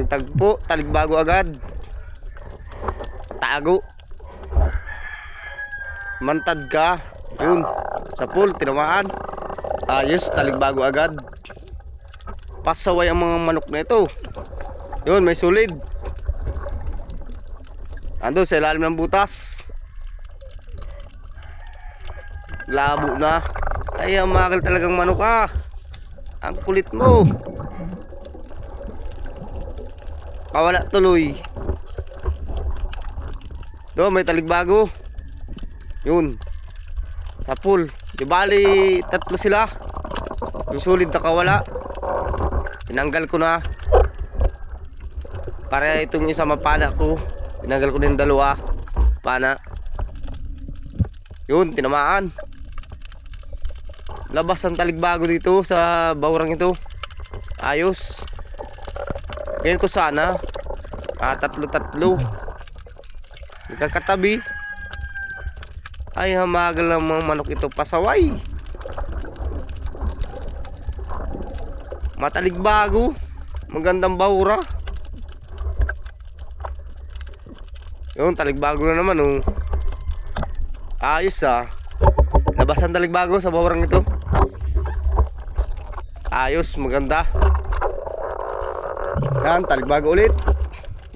Tagpo, taligbago agad. Tago. Mantad ka. Yun. Sa pool, tinamaan. Ayos, taligbago agad. Pasaway ang mga manok na ito. Yun, may sulid. Ando sa ilalim ng butas. Labo na. Ay, magal talagang manok ah. Ang kulit mo. Kawala tuloy. Do, may taligbago. Yun. Sa pool. Di bali, tatlo sila. Yung sulid na kawala. Tinanggal ko na. Para itong isa mapana ko. Tinanggal ko din dalawa. Pana. Yun, tinamaan. Labas ang taligbago dito sa bawrang ito. Ayos. Ganyan ko sana. Tatlo-tatlo. Nagkakatabi. Ay, hamagal ng mga manok ito. Pasaway. Mataligbago. Magandang bawra. Yun, taligbago na naman oh. Ayos ah. Labas ang taligbago sa bawrang ito. Ayos, maganda. Yan, taligbago ulit.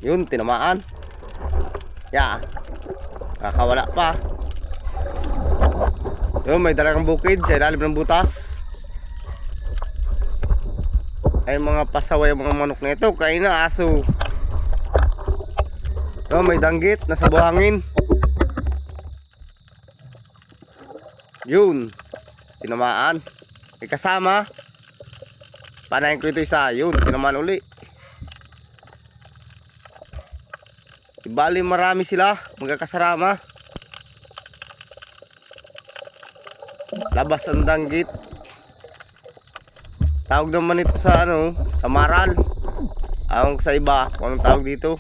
Yun, tinamaan. Ya. Kakawala pa. Yun, may dalagang bukid sa ilalim ng butas. Ay, mga pasaway mga manok na ito. Kain na aso. Yun, may danggit. Nasa buhangin. Yun. Tinamaan. May kasama. Panahin ko ito isa. Yun, tinamaan uli. Bali marami sila, magkakasarama. Labas ang danggit. Tawag naman ito sa ano, sa maral. Ang sa iba, kung anong tawag dito.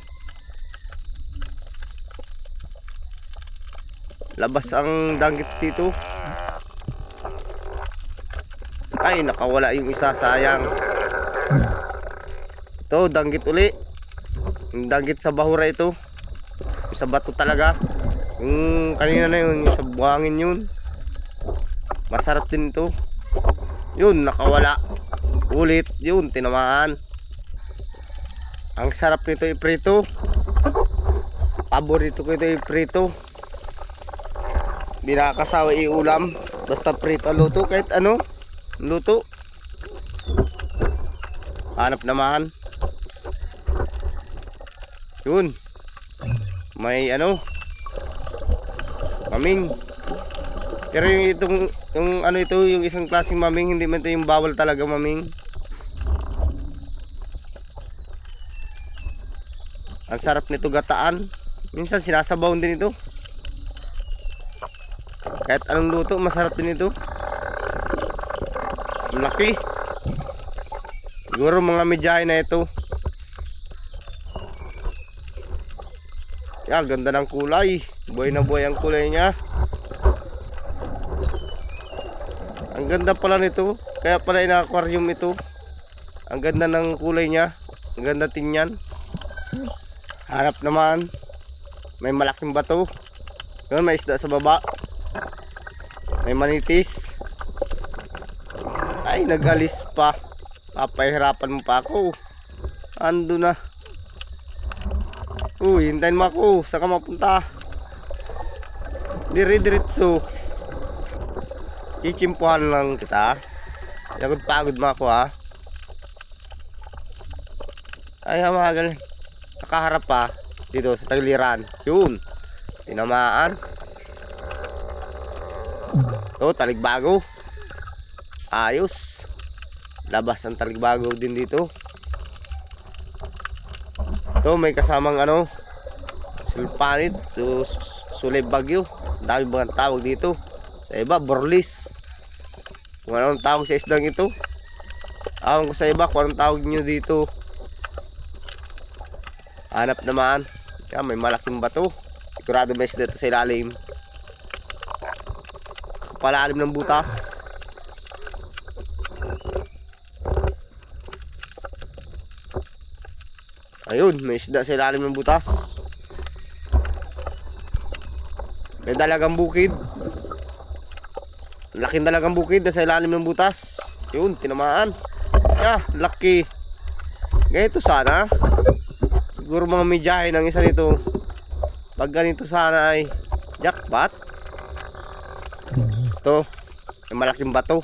Labas ang danggit dito. Ay, nakawala yung isa, sayang. Ito, danggit uli. Yung danggit sa bahura ito. Sa bato talaga. Yung kanina na yun, yung sa buhangin yun. Masarap din ito. Yun, nakawala. Ulit, yun, tinamaan. Ang sarap nito iprito. Paborito ko ito iprito. Di nakakasawa iulam. Basta prito luto, kahit ano luto. Hanap naman. Yun. May ano, maming. Pero yung ano ito, yung isang klaseng maming, hindi man ito yung bawal talaga maming. Ang sarap nito gataan. Minsan sinasabaw din ito. Kahit anong luto, masarap din ito. Ang laki. Siguro mga medyahe na ito. Yan, ganda ng kulay. Buhay na buhay ang kulay niya. Ang ganda pala nito. Kaya pala ina-aquarium ito. Ang ganda ng kulay niya. Ang ganda tingnan. Harap naman. May malaking bato. Yun, may isda sa baba. May manitis. Ay, nag-alis pa. Papahirapan mo pa ako. Ando na. Uy, hintayin mo ako. Saan ka mapunta? Dire-diretso. Chichimpuhan lang kita. Pagod mo ako ha. Ay, hamagal. Nakaharap pa. Dito sa tagiliran. Yun. Tinamaan. Ito, taligbago. Ayos. Labas ang taligbago din dito. Ito, may kasamang ano, sulpanit, sulay bagyo. Dami mga tawag dito. Sa iba, borlis. Kung anong tawag sa isdang ito. Awan ko sa iba kung anong tawag nyo dito. Hanap naman. Yan, may malaking bato. Sigurado may isda ito sa ilalim. Palalim ng butas. Ayun, may isda sa ilalim ng butas. May dalagang bukid. Laking dalagang bukid na sa ilalim ng butas. Yun, tinamaan. Yeah, lucky. Ganito sana. Siguro mga medyahe ng isa nito. Pag ganito sana ay jackpot. Ito, may malaking bato.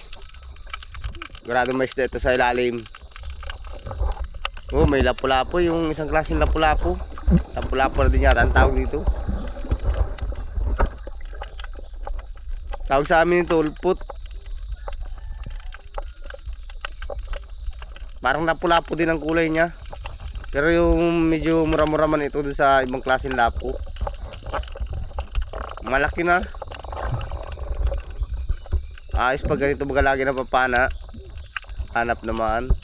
Sigurado may isda ito sa ilalim. Oh, may lapu-lapu, yung isang klaseng lapu-lapu. Lapu-lapu na din yata ang tawag dito. Tawag sa amin ito, ulput. Parang lapu-lapu din ang kulay niya. Pero yung medyo mura-mura man ito dun sa ibang klaseng lapu. Malaki na. Ayos pag ganito baga lagi na papana. Hanap naman.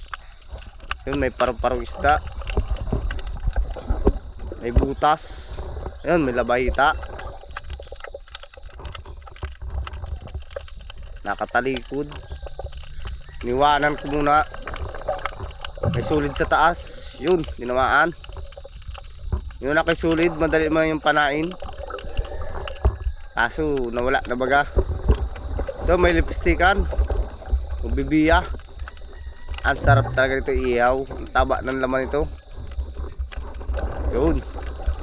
Yun, may parang isda. May butas. Ayun, may labayita. Nakatalikod. Niwanan ko muna. May sulid sa taas. Yun, dinamaan. Yun na kay sulid, madali man yung panain. Kaso nawala na baga. Ito may lipstikan. Ubibiya. Ang sarap talaga nito ihaw. Ang taba ng laman ito. Yun,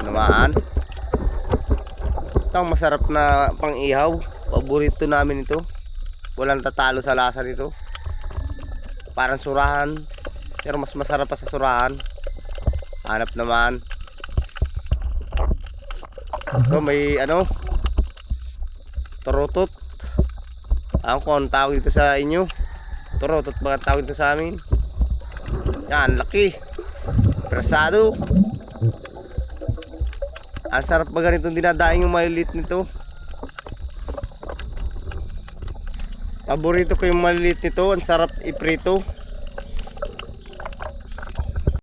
dinamaan. Ito ang masarap na pang ihaw. Paborito namin ito. Walang tatalo sa lasa nito. Parang surahan, pero mas masarap pa sa surahan. Hanap naman. Ito may ano, turutot. Ako kung ang tawag dito sa inyo. Turutot ba ang tawag dito sa amin? Yan, laki. Persado. Ang sarap ba ganitong dinadaing yung maliliit nito. Paborito ko yung maliliit nito. Ang sarap iprito.